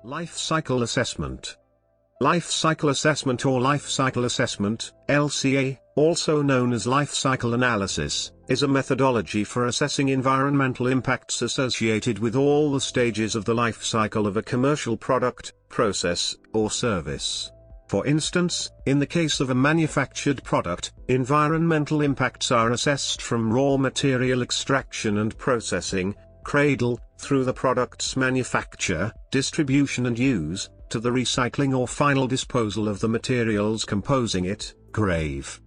Life cycle assessment. Life cycle assessment or life cycle assessment, LCA, also known as life cycle analysis, is a methodology for assessing environmental impacts associated with all the stages of the life cycle of a commercial product, process, or service. For instance, in the case of a manufactured product, environmental impacts are assessed from raw material extraction and processing, cradle, through the product's manufacture, distribution and use, to the recycling or final disposal of the materials composing it, grave.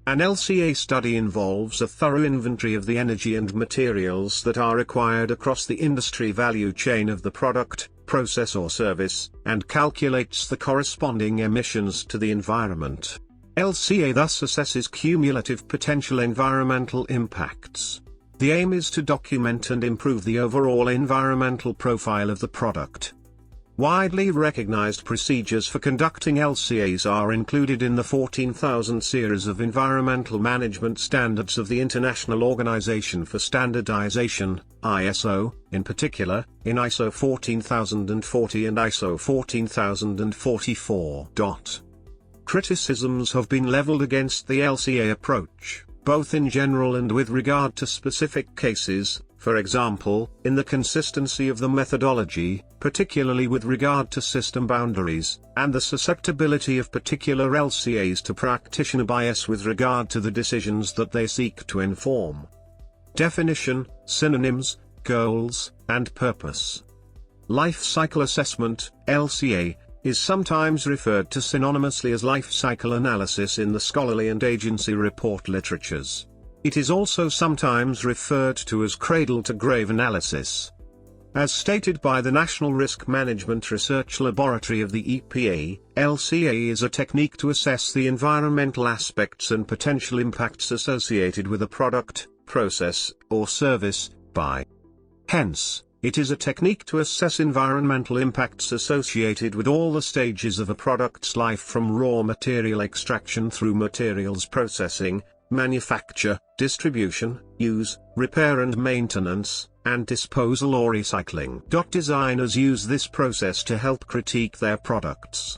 An LCA study involves a thorough inventory of the energy and materials that are required across the industry value chain of the product, process or service, and calculates the corresponding emissions to the environment. LCA thus assesses cumulative potential environmental impacts. The aim is to document and improve the overall environmental profile of the product. Widely recognized procedures for conducting LCAs are included in the 14,000 series of environmental management standards of the International Organization for Standardization, ISO, in particular, in ISO 14040 and ISO 14044. Criticisms have been leveled against the LCA approach, both in general and with regard to specific cases, for example, in the consistency of the methodology, particularly with regard to system boundaries, and the susceptibility of particular LCAs to practitioner bias with regard to the decisions that they seek to inform. Definition, synonyms, goals, and purpose. Life cycle assessment, LCA, is sometimes referred to synonymously as life cycle analysis in the scholarly and agency report literatures. It is also sometimes referred to as cradle-to-grave analysis. As stated by the National Risk Management Research Laboratory of the EPA, LCA is a technique to assess the environmental aspects and potential impacts associated with a product, process, or service, Hence, it is a technique to assess environmental impacts associated with all the stages of a product's life from raw material extraction through materials processing, manufacture, distribution, use, repair and maintenance, and disposal or recycling. Designers use this process to help critique their products.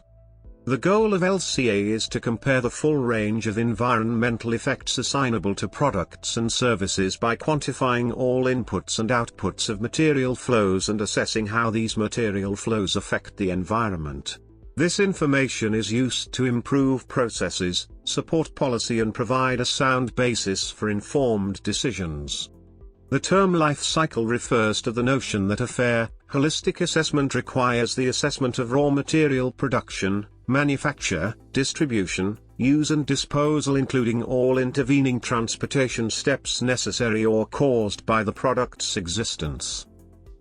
The goal of LCA is to compare the full range of environmental effects assignable to products and services by quantifying all inputs and outputs of material flows and assessing how these material flows affect the environment. This information is used to improve processes, support policy and provide a sound basis for informed decisions. The term life cycle refers to the notion that a fair, holistic assessment requires the assessment of raw material production, manufacture, distribution, use and disposal including all intervening transportation steps necessary or caused by the product's existence.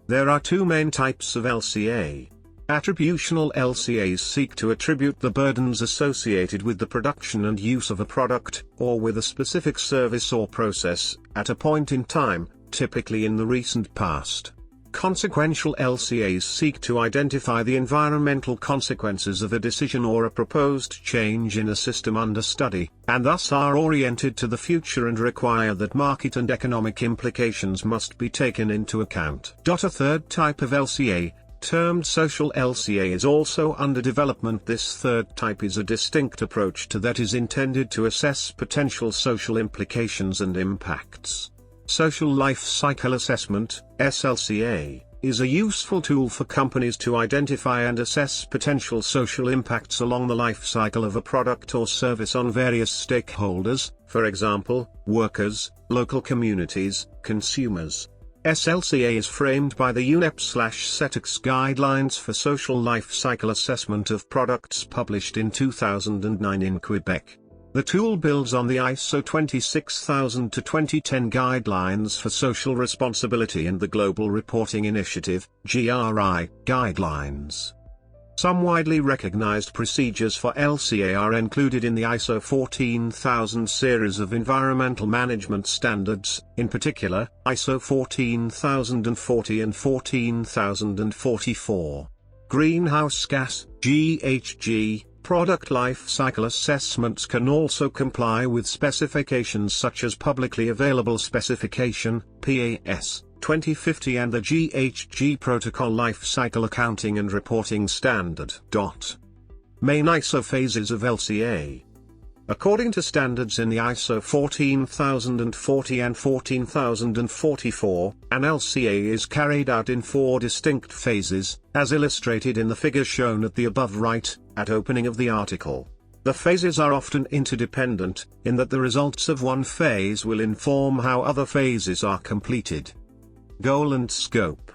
There are two main types of LCA. Attributional LCAs seek to attribute the burdens associated with the production and use of a product, or with a specific service or process, at a point in time, typically in the recent past. Consequential LCAs seek to identify the environmental consequences of a decision or a proposed change in a system under study, and thus are oriented to the future and require that market and economic implications must be taken into account. A third type of LCA, termed social LCA, is also under development. This third type is a distinct approach to that is intended to assess potential social implications and impacts. Social Life Cycle Assessment, SLCA, is a useful tool for companies to identify and assess potential social impacts along the life cycle of a product or service on various stakeholders, for example, workers, local communities, consumers. SLCA is framed by the UNEP/CETEX Guidelines for Social Life Cycle Assessment of Products published in 2009 in Quebec. The tool builds on the ISO 26000 to 2010 Guidelines for Social Responsibility and the Global Reporting Initiative, GRI, guidelines. Some widely recognized procedures for LCA are included in the ISO 14000 series of environmental management standards, in particular, ISO 14040 and 14044. Greenhouse gas, GHG, product life cycle assessments can also comply with specifications such as Publicly Available Specification, PAS, 2050 and the GHG Protocol Life Cycle Accounting and Reporting Standard. Main ISO phases of Lca. According to standards in the ISO 14040 and 14044, an Lca is carried out in 4 distinct phases, as illustrated in the figure shown at the above right, at opening of the article. The phases are often interdependent, in that the results of one phase will inform how other phases are completed. Goal and scope.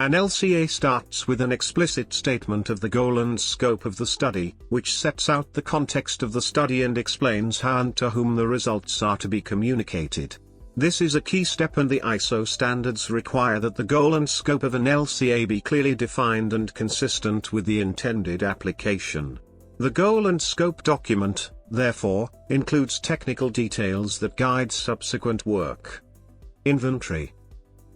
An Lca starts with an explicit statement of the goal and scope of the study, which sets out the context of the study and explains how and to whom the results are to be communicated. This is a key step, and the ISO standards require that the goal and scope of an Lca be clearly defined and consistent with the intended application. The goal and scope document, therefore, includes technical details that guide subsequent work. Inventory.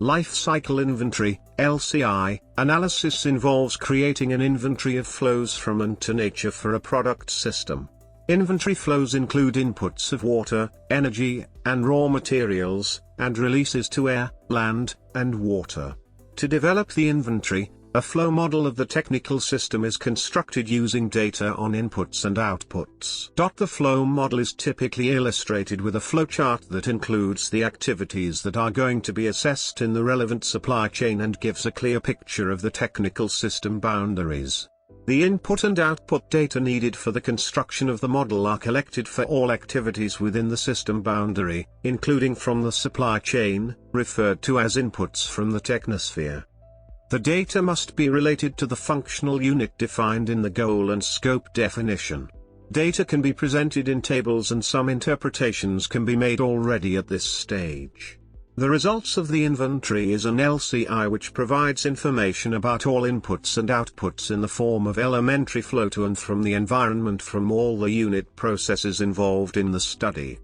Life cycle inventory, LCI, analysis involves creating an inventory of flows from and to nature for a product system. Inventory flows include inputs of water, energy, and raw materials, and releases to air, land, and water. To develop the inventory, a flow model of the technical system is constructed using data on inputs and outputs. The flow model is typically illustrated with a flowchart that includes the activities that are going to be assessed in the relevant supply chain and gives a clear picture of the technical system boundaries. The input and output data needed for the construction of the model are collected for all activities within the system boundary, including from the supply chain, referred to as inputs from the Technosphere. The data must be related to the functional unit defined in the goal and scope definition. Data can be presented in tables, and some interpretations can be made already at this stage. The results of the inventory is an LCI, which provides information about all inputs and outputs in the form of elementary flow to and from the environment from all the unit processes involved in the study.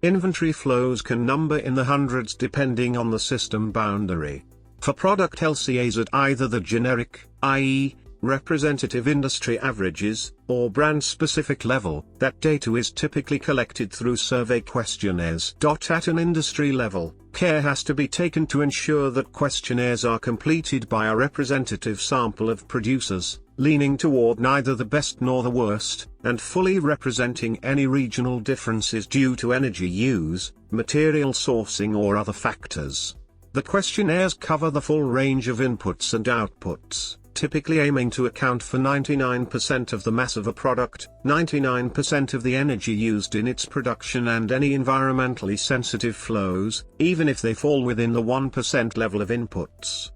Inventory flows can number in the hundreds depending on the system boundary. For product LCAs at either the generic, i.e., representative industry averages, or brand-specific level, that data is typically collected through survey questionnaires. At an industry level, care has to be taken to ensure that questionnaires are completed by a representative sample of producers, leaning toward neither the best nor the worst, and fully representing any regional differences due to energy use, material sourcing or other factors. The questionnaires cover the full range of inputs and outputs, typically aiming to account for 99% of the mass of a product, 99% of the energy used in its production, and any environmentally sensitive flows, even if they fall within the 1% level of inputs.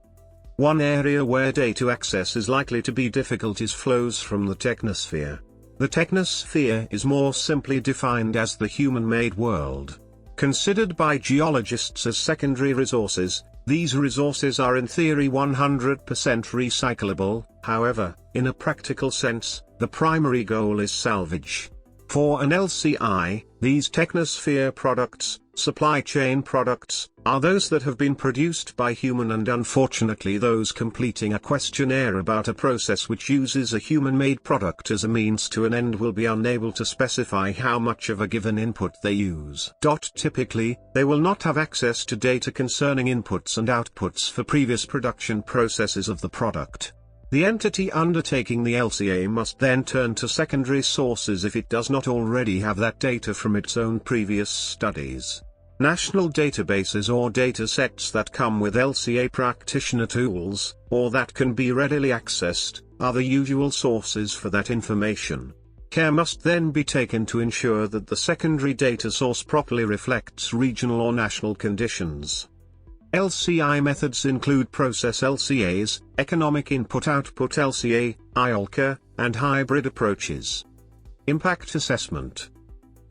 One area where data access is likely to be difficult is flows from the Technosphere. The Technosphere is more simply defined as the human-made world. Considered by geologists as secondary resources, these resources are in theory 100% recyclable. However, in a practical sense, the primary goal is salvage. For an LCI, these Technosphere products, supply chain products, are those that have been produced by human, and unfortunately those completing a questionnaire about a process which uses a human-made product as a means to an end will be unable to specify how much of a given input they use. Typically, they will not have access to data concerning inputs and outputs for previous production processes of the product. The entity undertaking the LCA must then turn to secondary sources if it does not already have that data from its own previous studies. National databases or data sets that come with Lca practitioner tools, or that can be readily accessed, are the usual sources for that information. Care must then be taken to ensure that the secondary data source properly reflects regional or national conditions. LCI methods include process LCAs, economic input-output LCA, ILCA, and hybrid approaches. Impact assessment.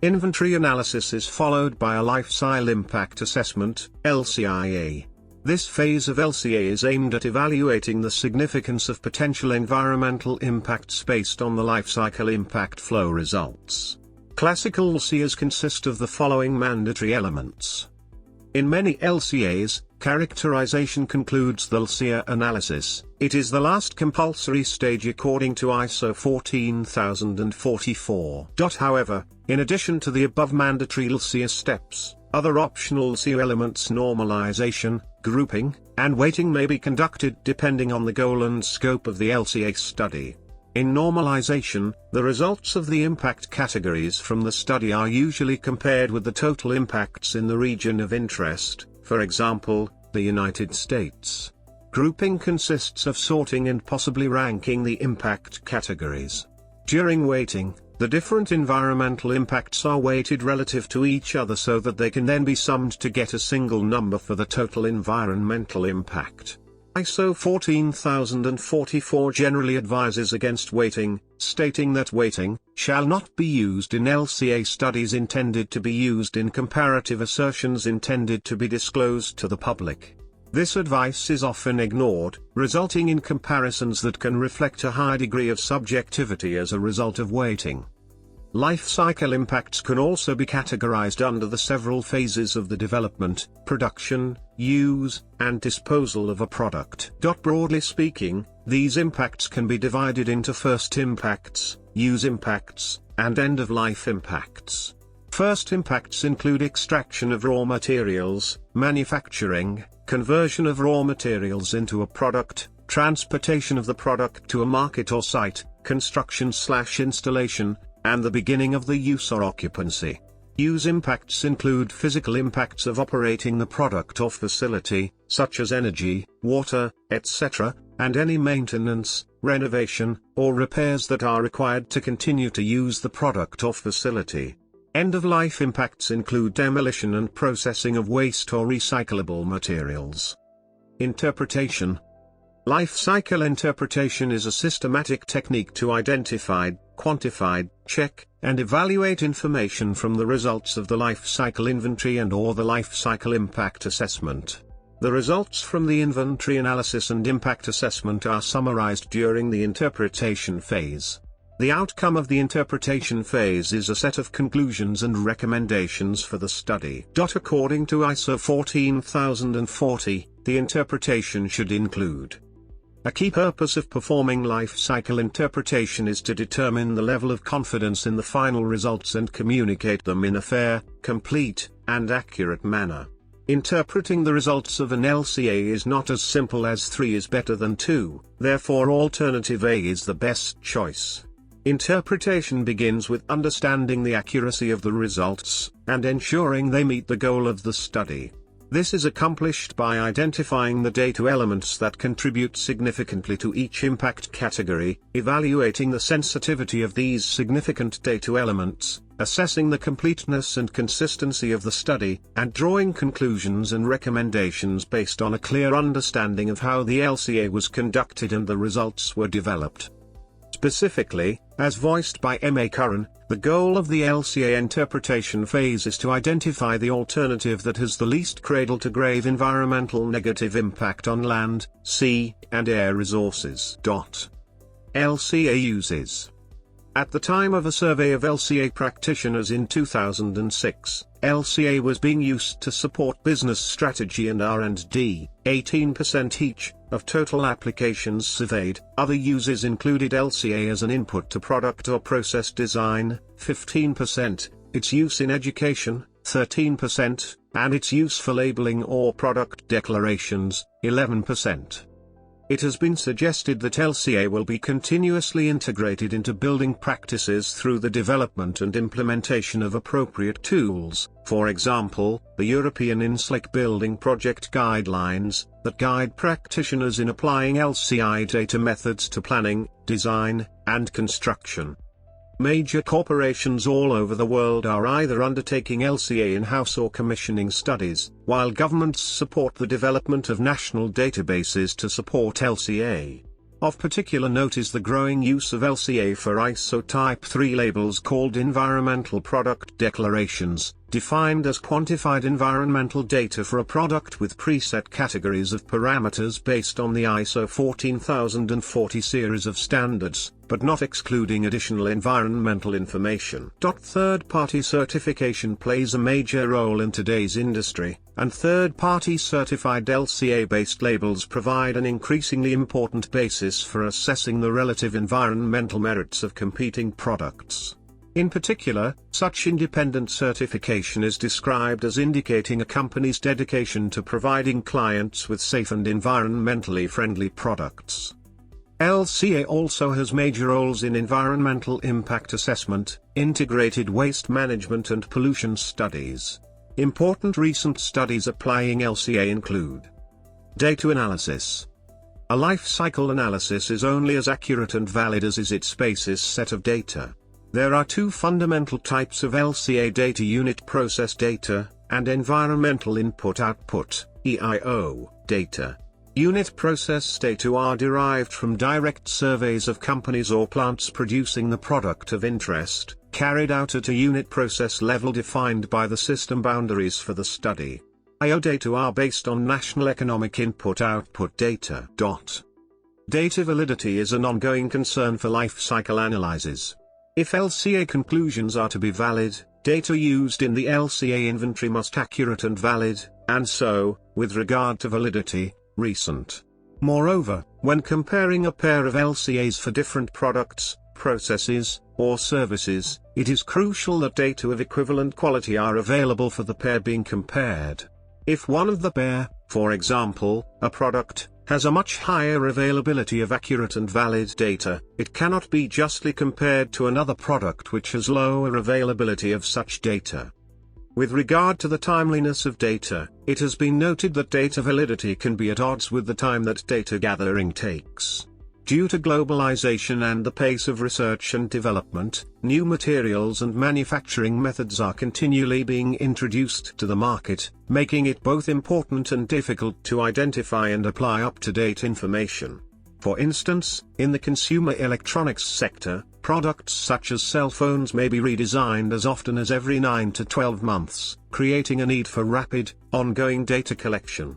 Inventory analysis is followed by a lifecycle impact assessment, LCIA. This phase of Lca is aimed at evaluating the significance of potential environmental impacts based on the lifecycle impact flow results. Classical Lcias consist of the following mandatory elements. In many LCAs, characterization concludes the Lcia analysis. It is the last compulsory stage according to ISO 14044. However, in addition to the above mandatory Lcia steps, other optional Lcia elements normalization, grouping, and weighting may be conducted depending on the goal and scope of the Lca study. In normalization, the results of the impact categories from the study are usually compared with the total impacts in the region of interest, for example, the United States. Grouping consists of sorting and possibly ranking the impact categories. During weighting, the different environmental impacts are weighted relative to each other so that they can then be summed to get a single number for the total environmental impact. ISO 14044 generally advises against weighting, stating that weighting shall not be used in Lca studies intended to be used in comparative assertions intended to be disclosed to the public. This advice is often ignored, resulting in comparisons that can reflect a high degree of subjectivity as a result of weighting. Life cycle impacts can also be categorized under the several phases of the development, production, use, and disposal of a product. Broadly speaking, these impacts can be divided into first impacts, use impacts, and end-of-life impacts. First impacts include extraction of raw materials, manufacturing, conversion of raw materials into a product, transportation of the product to a market or site, construction/installation, and the beginning of the use or occupancy. Use impacts include physical impacts of operating the product or facility, such as energy, water, etc., and any maintenance, renovation, or repairs that are required to continue to use the product or facility. End-of-life impacts include demolition and processing of waste or recyclable materials. Interpretation. Life cycle interpretation is a systematic technique to identify, quantify, check, and evaluate information from the results of the life cycle inventory and/or the life cycle impact assessment. The results from the inventory analysis and impact assessment are summarized during the interpretation phase. The outcome of the interpretation phase is a set of conclusions and recommendations for the study. According to ISO 14040, the interpretation should include: a key purpose of performing life cycle interpretation is to determine the level of confidence in the final results and communicate them in a fair, complete, and accurate manner. Interpreting the results of an Lca is not as simple as 3 is better than 2, therefore alternative A is the best choice. Interpretation begins with understanding the accuracy of the results, and ensuring they meet the goal of the study. This is accomplished by identifying the data elements that contribute significantly to each impact category, evaluating the sensitivity of these significant data elements, assessing the completeness and consistency of the study, and drawing conclusions and recommendations based on a clear understanding of how the Lca was conducted and the results were developed. Specifically, as voiced by M. A. Curran, the goal of the Lca interpretation phase is to identify the alternative that has the least cradle-to-grave environmental negative impact on land, sea, and air resources. Lca Uses. At the time of a survey of Lca practitioners in 2006, Lca was being used to support business strategy and R&D, 18% each, of total applications surveyed. Other uses included Lca as an input to product or process design, 15%, its use in education, 13%, and its use for labeling or product declarations, 11%. It has been suggested that Lca will be continuously integrated into building practices through the development and implementation of appropriate tools, for example, the European InSlick Building Project Guidelines, that guide practitioners in applying Lci data methods to planning, design, and construction. Major corporations all over the world are either undertaking Lca in-house or commissioning studies, while governments support the development of national databases to support Lca. Of particular note is the growing use of Lca for ISO Type 3 labels called Environmental Product Declarations, defined as quantified environmental data for a product with preset categories of parameters based on the ISO 14040 series of standards, but not excluding additional environmental information. Third-party certification plays a major role in today's industry, and third-party certified Lca-based labels provide an increasingly important basis for assessing the relative environmental merits of competing products. In particular, such independent certification is described as indicating a company's dedication to providing clients with safe and environmentally friendly products. Lca also has major roles in environmental impact assessment, integrated waste management and pollution studies. Important recent studies applying Lca include data analysis. A life cycle analysis is only as accurate and valid as is its basis set of data. There are two fundamental types of Lca data: unit process data, and environmental input-output, EIO, data. Unit process data are derived from direct surveys of companies or plants producing the product of interest, carried out at a unit process level defined by the system boundaries for the study. EIO data are based on national economic input-output data. Data validity is an ongoing concern for life cycle analyses. If Lca conclusions are to be valid, data used in the Lca inventory must be accurate and valid, and so, with regard to validity, recent. Moreover, when comparing a pair of Lcas for different products, processes, or services, it is crucial that data of equivalent quality are available for the pair being compared. If one of the pair, for example, a product, has a much higher availability of accurate and valid data, it cannot be justly compared to another product which has lower availability of such data. With regard to the timeliness of data, it has been noted that data validity can be at odds with the time that data gathering takes. Due to globalization and the pace of research and development, new materials and manufacturing methods are continually being introduced to the market, making it both important and difficult to identify and apply up-to-date information. For instance, in the consumer electronics sector, products such as cell phones may be redesigned as often as every 9 to 12 months, creating a need for rapid, ongoing data collection.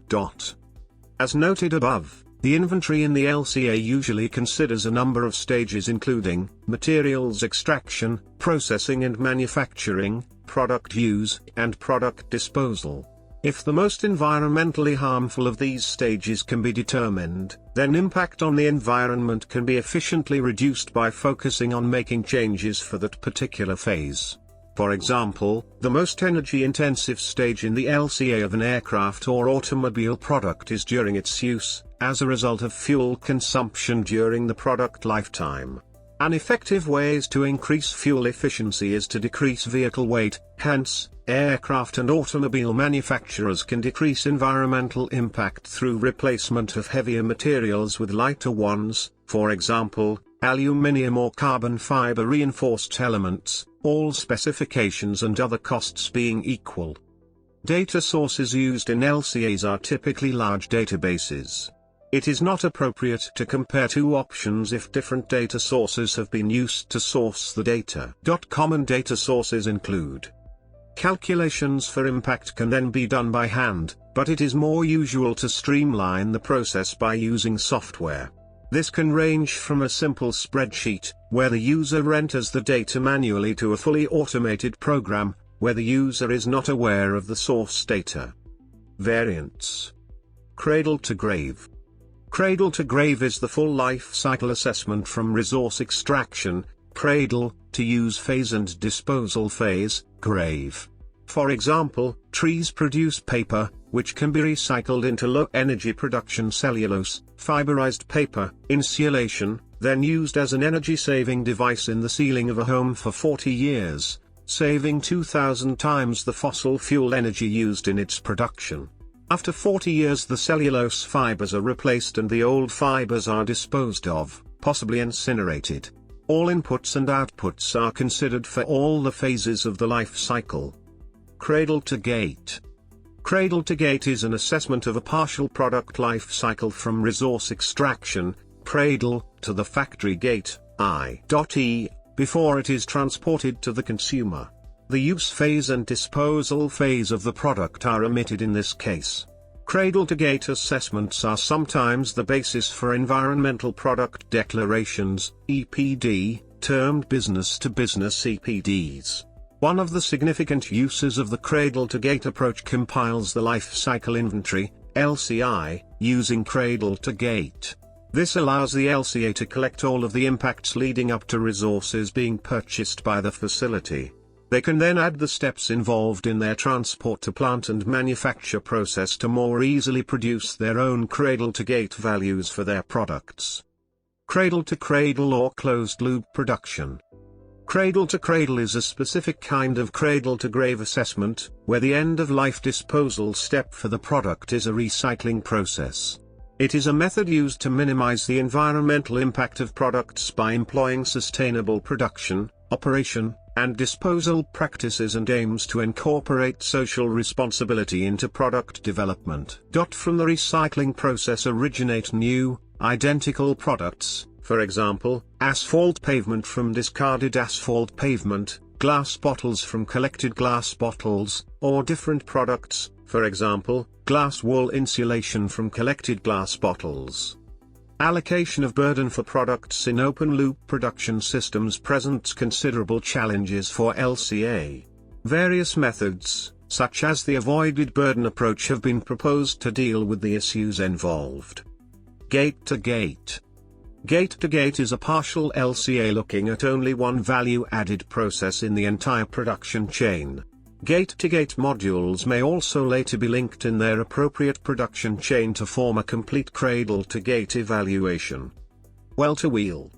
As noted above, the inventory in the Lca usually considers a number of stages including materials extraction, processing and manufacturing, product use, and product disposal. If the most environmentally harmful of these stages can be determined, then impact on the environment can be efficiently reduced by focusing on making changes for that particular phase. For example, the most energy-intensive stage in the Lca of an aircraft or automobile product is during its use, as a result of fuel consumption during the product lifetime. An effective way to increase fuel efficiency is to decrease vehicle weight, hence, aircraft and automobile manufacturers can decrease environmental impact through replacement of heavier materials with lighter ones, for example, aluminium or carbon fiber reinforced elements, all specifications and other costs being equal. Data sources used in Lcas are typically large databases. It is not appropriate to compare two options if different data sources have been used to source the data. Common data sources include calculations for impact can then be done by hand, but it is more usual to streamline the process by using software. This can range from a simple spreadsheet, where the user enters the data manually, to a fully automated program, where the user is not aware of the source data. Variants. Cradle to grave. Cradle to grave is the full life cycle assessment from resource extraction, cradle, to use phase and disposal phase, grave. For example, trees produce paper, which can be recycled into low-energy production cellulose, fiberized paper, insulation, then used as an energy-saving device in the ceiling of a home for 40 years, saving 2,000 times the fossil fuel energy used in its production. After 40 years the cellulose fibers are replaced and the old fibers are disposed of, possibly incinerated. All inputs and outputs are considered for all the phases of the life cycle. Cradle to gate. Cradle to gate is an assessment of a partial product life cycle from resource extraction, cradle, to the factory gate, i.e., before it is transported to the consumer. The use phase and disposal phase of the product are omitted in this case. Cradle-to-gate assessments are sometimes the basis for environmental product declarations, EPD, termed business-to-business EPDs. One of the significant uses of the cradle-to-gate approach compiles the life cycle inventory, LCI, using cradle-to-gate. This allows the Lca to collect all of the impacts leading up to resources being purchased by the facility. They can then add the steps involved in their transport to plant and manufacture process to more easily produce their own cradle-to-gate values for their products. Cradle-to-cradle or closed-loop production. Cradle-to-cradle is a specific kind of cradle-to-grave assessment, where the end-of-life disposal step for the product is a recycling process. It is a method used to minimize the environmental impact of products by employing sustainable production, operation, and disposal practices and aims to incorporate social responsibility into product development. From the recycling process originate new, identical products, for example, asphalt pavement from discarded asphalt pavement, glass bottles from collected glass bottles, or different products, for example, glass wool insulation from collected glass bottles. Allocation of burden for products in open-loop production systems presents considerable challenges for Lca. Various methods, such as the avoided burden approach, have been proposed to deal with the issues involved. Gate-to-gate. Gate-to-gate is a partial Lca looking at only one value-added process in the entire production chain. Gate-to-gate modules may also later be linked in their appropriate production chain to form a complete cradle-to-gate evaluation. Well-to-wheel.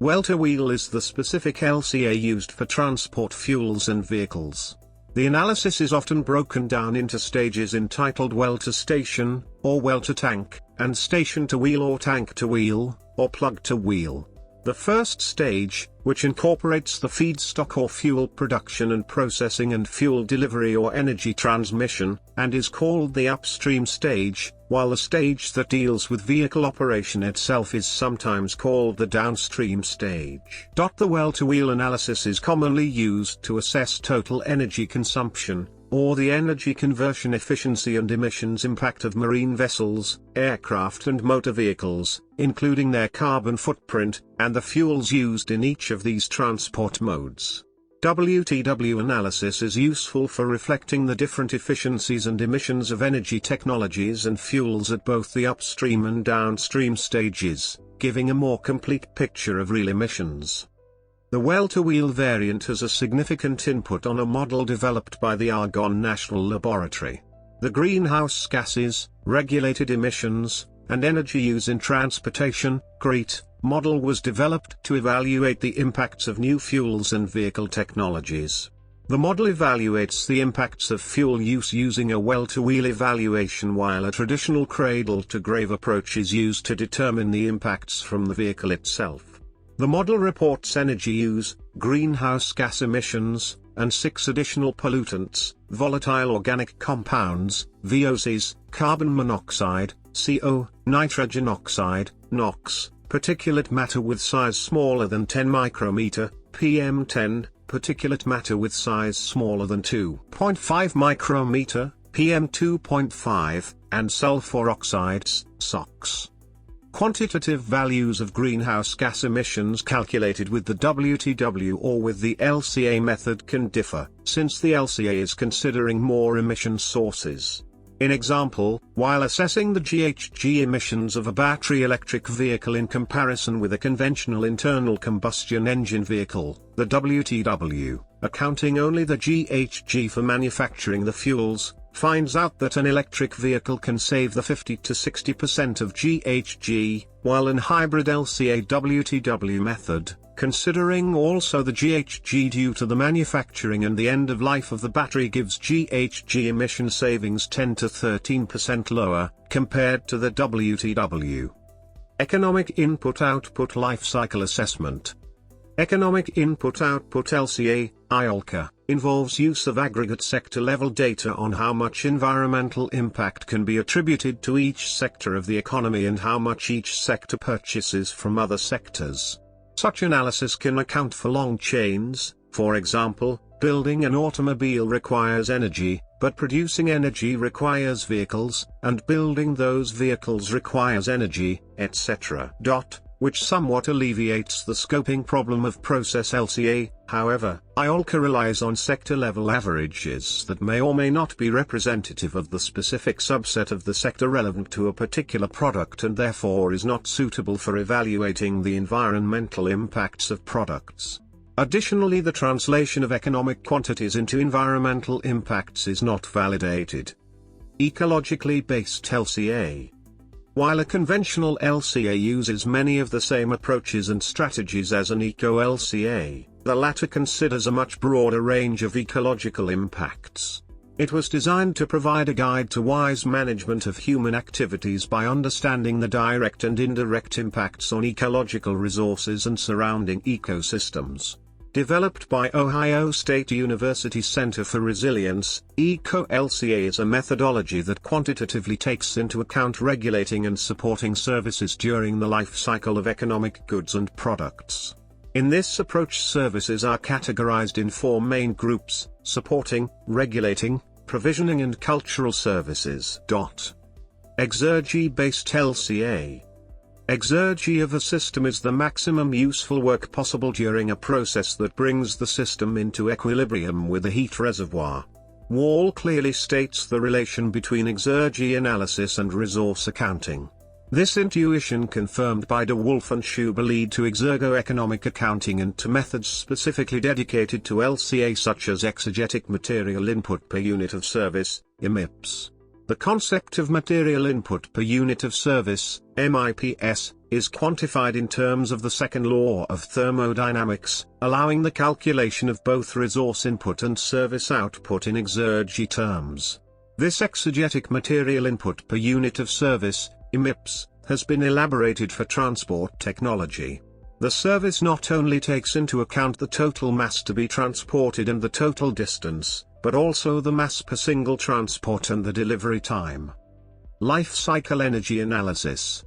Well-to-wheel is the specific Lca used for transport fuels and vehicles. The analysis is often broken down into stages entitled well-to-station, or well-to-tank, and station-to-wheel or tank-to-wheel, or plug-to-wheel. The first stage, which incorporates the feedstock or fuel production and processing and fuel delivery or energy transmission, and is called the upstream stage, while the stage that deals with vehicle operation itself is sometimes called the downstream stage. The well-to-wheel analysis is commonly used to assess total energy consumption, or the energy conversion efficiency and emissions impact of marine vessels, aircraft and motor vehicles, including their carbon footprint, and the fuels used in each of these transport modes. WTW analysis is useful for reflecting the different efficiencies and emissions of energy technologies and fuels at both the upstream and downstream stages, giving a more complete picture of real emissions. The well-to-wheel variant has a significant input on a model developed by the Argonne National Laboratory. The greenhouse gases, regulated emissions, and energy use in transportation, GREAT, model was developed to evaluate the impacts of new fuels and vehicle technologies. The model evaluates the impacts of fuel use using a well-to-wheel evaluation, while a traditional cradle-to-grave approach is used to determine the impacts from the vehicle itself. The model reports energy use, greenhouse gas emissions, and 6 additional pollutants, volatile organic compounds, VOCs, carbon monoxide, CO, nitrogen oxide, NOx, particulate matter with size smaller than 10 micrometer, PM10, particulate matter with size smaller than 2.5 micrometer, PM2.5, and sulfur oxides, SOx. Quantitative values of greenhouse gas emissions calculated with the WTW or with the Lca method can differ, since the Lca is considering more emission sources. In example, while assessing the GHG emissions of a battery electric vehicle in comparison with a conventional internal combustion engine vehicle, the WTW, accounting only the GHG for manufacturing the fuels, finds out that an electric vehicle can save the 50 to 60% of GHG, while an hybrid Lca WTW method, considering also the GHG due to the manufacturing and the end of life of the battery, gives GHG emission savings 10 to 13% lower, compared to the WTW. Economic Input-Output Life Cycle Assessment. Economic Input-Output Lca, ILCA, involves use of aggregate sector-level data on how much environmental impact can be attributed to each sector of the economy and how much each sector purchases from other sectors. Such analysis can account for long chains, for example, Building an automobile requires energy, but producing energy requires vehicles, and building those vehicles requires energy, etc. Which somewhat alleviates the scoping problem of process Lca. However, Lca relies on sector-level averages that may or may not be representative of the specific subset of the sector relevant to a particular product and therefore is not suitable for evaluating the environmental impacts of products. Additionally, the translation of economic quantities into environmental impacts is not validated. Ecologically based Lca. While a conventional Lca uses many of the same approaches and strategies as an eco-Lca, the latter considers a much broader range of ecological impacts. It was designed to provide a guide to wise management of human activities by understanding the direct and indirect impacts on ecological resources and surrounding ecosystems. Developed by Ohio State University Center for Resilience, Eco-Lca is a methodology that quantitatively takes into account regulating and supporting services during the life cycle of economic goods and products. In this approach, services are categorized in four main groups: supporting, regulating, provisioning and cultural services. Exergy Based Lca. Exergy of a system is the maximum useful work possible during a process that brings the system into equilibrium with a heat reservoir. Wall clearly states the relation between exergy analysis and resource accounting. This intuition, confirmed by de Wolfe and Schuber, lead to exergo-economic accounting and to methods specifically dedicated to Lca, such as exegetic material input per unit of service, (MIPS). The concept of material input per unit of service, MIPS, is quantified in terms of the second law of thermodynamics, allowing the calculation of both resource input and service output in exergy terms. This exegetic material input per unit of service, MIPS, has been elaborated for transport technology. The service not only takes into account the total mass to be transported and the total distance, but also the mass per single transport and the delivery time. Life cycle energy analysis.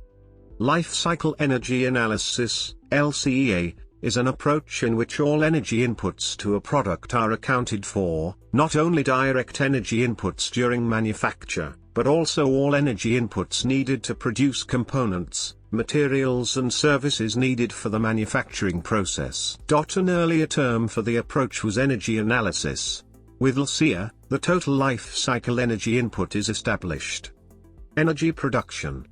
Life cycle energy analysis, LCEA, is an approach in which all energy inputs to a product are accounted for, not only direct energy inputs during manufacture, but also all energy inputs needed to produce components, materials and services needed for the manufacturing process. An earlier term for the approach was energy analysis. With Lcia, the total life cycle energy input is established. Energy production.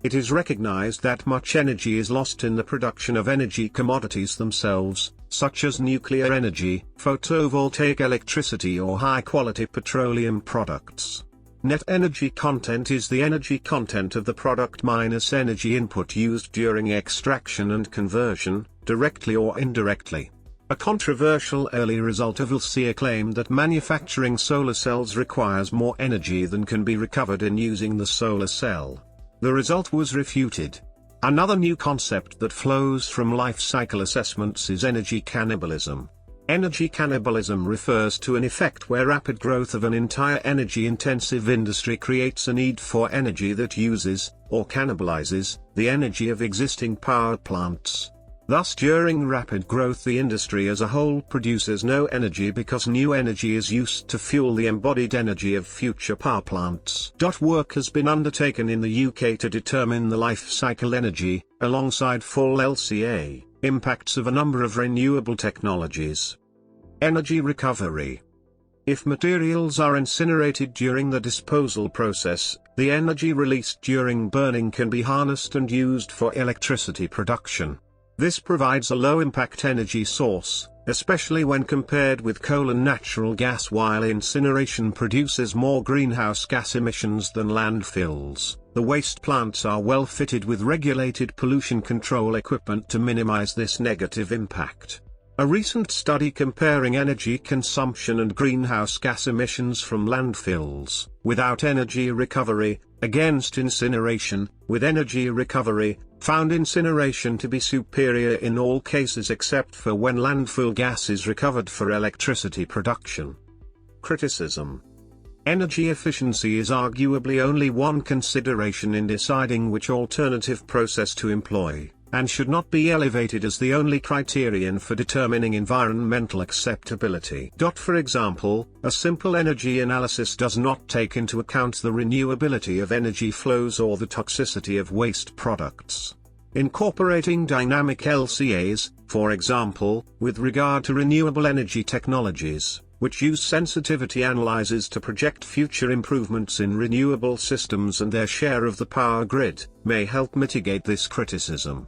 It is recognized that much energy is lost in the production of energy commodities themselves, such as nuclear energy, photovoltaic electricity or high-quality petroleum products. Net energy content is the energy content of the product minus energy input used during extraction and conversion, directly or indirectly. A controversial early result of Lcia claimed that manufacturing solar cells requires more energy than can be recovered in using the solar cell. The result was refuted. Another new concept that flows from life cycle assessments is energy cannibalism. Energy cannibalism refers to an effect where rapid growth of an entire energy-intensive industry creates a need for energy that uses, or cannibalizes, the energy of existing power plants. Thus, during rapid growth, the industry as a whole produces no energy because new energy is used to fuel the embodied energy of future power plants. Work has been undertaken in the UK to determine the life cycle energy, alongside full Lca, impacts of a number of renewable technologies. Energy recovery. If materials are incinerated during the disposal process, the energy released during burning can be harnessed and used for electricity production. This provides a low-impact energy source, especially when compared with coal and natural gas. While incineration produces more greenhouse gas emissions than landfills, the waste plants are well fitted with regulated pollution control equipment to minimize this negative impact. A recent study comparing energy consumption and greenhouse gas emissions from landfills, without energy recovery, against incineration, with energy recovery, found incineration to be superior in all cases except for when landfill gas is recovered for electricity production. Criticism. Energy efficiency is arguably only one consideration in deciding which alternative process to employ. and should not be elevated as the only criterion for determining environmental acceptability. For example, a simple energy analysis does not take into account the renewability of energy flows or the toxicity of waste products. Incorporating dynamic LCAs, for example, with regard to renewable energy technologies, which use sensitivity analyses to project future improvements in renewable systems and their share of the power grid, may help mitigate this criticism.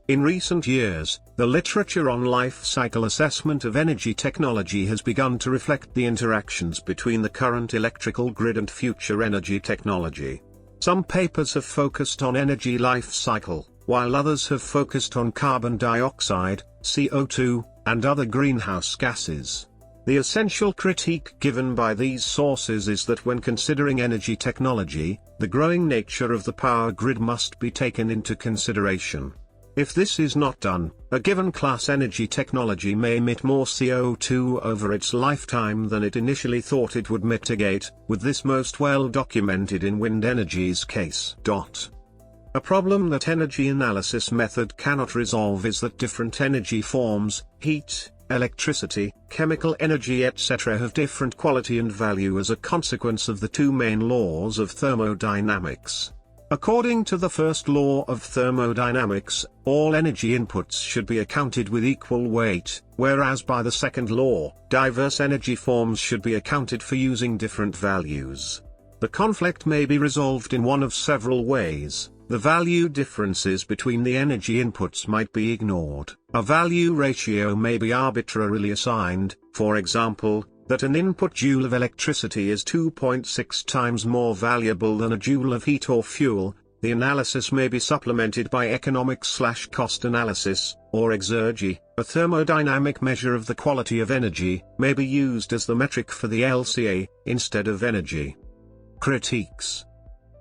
In recent years, the literature on life cycle assessment of energy technology has begun to reflect the interactions between the current electrical grid and future energy technology. Some papers have focused on energy life cycle, while others have focused on carbon dioxide, CO2, and other greenhouse gases. The essential critique given by these sources is that when considering energy technology, the growing nature of the power grid must be taken into consideration. If this is not done, a given class energy technology may emit more CO2 over its lifetime than it initially thought it would mitigate, with this most well documented in wind energy's case. A problem that energy analysis method cannot resolve is that different energy forms, heat, electricity, chemical energy etc. have different quality and value as a consequence of the two main laws of thermodynamics. According to the first law of thermodynamics, all energy inputs should be accounted with equal weight, whereas by the second law, diverse energy forms should be accounted for using different values. The conflict may be resolved in one of several ways. The value differences between the energy inputs might be ignored. A value ratio may be arbitrarily assigned, for example, that an input joule of electricity is 2.6 times more valuable than a joule of heat or fuel. The analysis may be supplemented by economic/cost analysis, or Exergy, a thermodynamic measure of the quality of energy, may be used as the metric for the LCA, instead of energy. Critiques.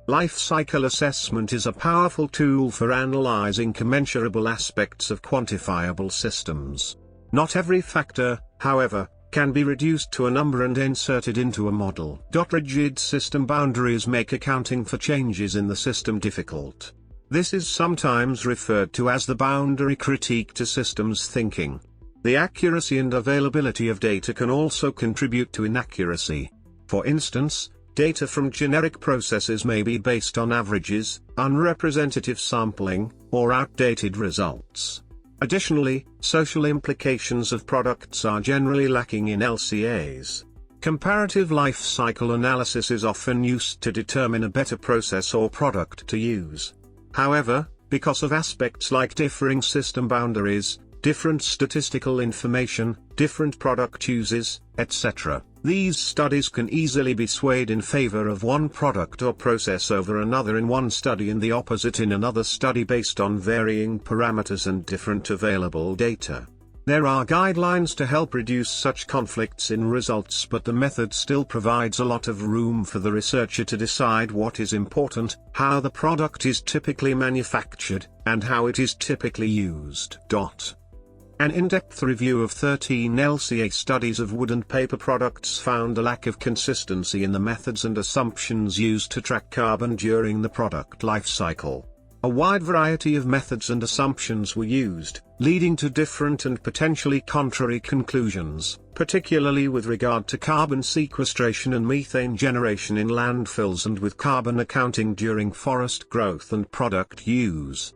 Life cycle assessment is a powerful tool for analyzing commensurable aspects of quantifiable systems. Not every factor, however, can be reduced to a number and inserted into a model. Rigid system boundaries make accounting for changes in the system difficult. This is sometimes referred to as the boundary critique to systems thinking. The accuracy and availability of data can also contribute to inaccuracy. For instance, data from generic processes may be based on averages, unrepresentative sampling, or outdated results. Additionally, social implications of products are generally lacking in LCAs. Comparative life cycle analysis is often used to determine a better process or product to use. However, because of aspects like differing system boundaries, different statistical information, different product uses, etc., these studies can easily be swayed in favor of one product or process over another in one study and the opposite in another study based on varying parameters and different available data. There are guidelines to help reduce such conflicts in results, but the method still provides a lot of room for the researcher to decide what is important, how the product is typically manufactured, and how it is typically used. An in-depth review of 13 LCA studies of wood and paper products found a lack of consistency in the methods and assumptions used to track carbon during the product life cycle. A wide variety of methods and assumptions were used, leading to different and potentially contrary conclusions, particularly with regard to carbon sequestration and methane generation in landfills and with carbon accounting during forest growth and product use.